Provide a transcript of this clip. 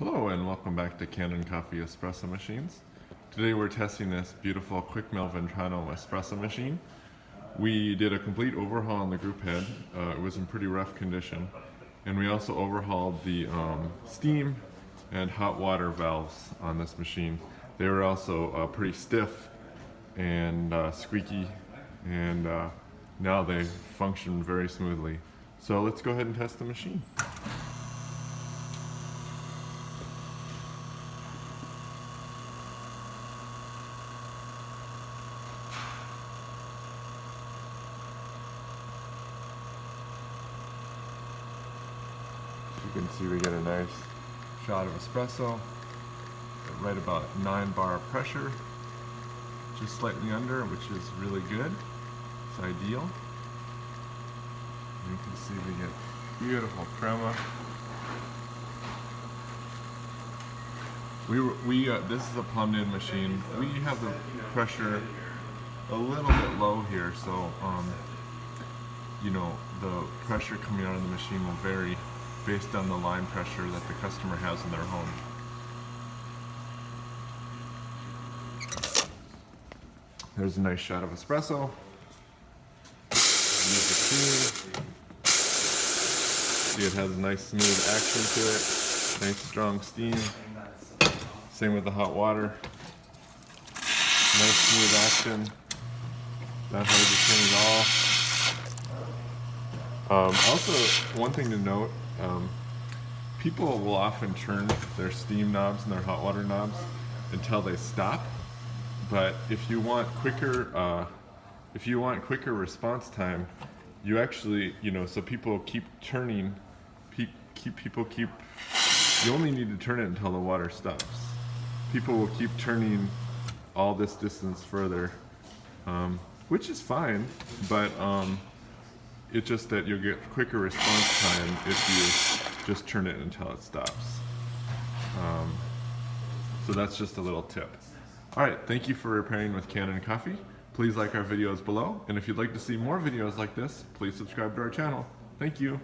Hello and welcome back to Kanen Coffee Espresso Machines. Today we're testing this beautiful Quickmill Ventrano espresso machine. We did a complete overhaul on the group head. It was in pretty rough condition. And we also overhauled the steam and hot water valves on this machine. They were also pretty stiff and squeaky, and now they function very smoothly. So let's go ahead and test the machine. You can see we get a nice shot of espresso at right about 9 bar pressure, just slightly under, which is really good. It's ideal. And you can see we get beautiful crema. This is a plumbed-in machine. We have the pressure a little bit low here, so you know, the pressure coming out of the machine will vary based on the line pressure that the customer has in their home. There's a nice shot of espresso. See, it has a nice smooth action to it, nice strong steam. Same with the hot water. Nice smooth action. Not hard to turn at all. Also, one thing to note, people will often turn their steam knobs and their hot water knobs until they stop. But if you want quicker response time, you actually, so people keep turning. You only need to turn it until the water stops. People will keep turning all this distance further, which is fine, but it's just that you'll get quicker response time if you just turn it until it stops. So that's just a little tip. Alright, thank you for repairing with Kanen Coffee. Please like our videos below, and if you'd like to see more videos like this, please subscribe to our channel. Thank you.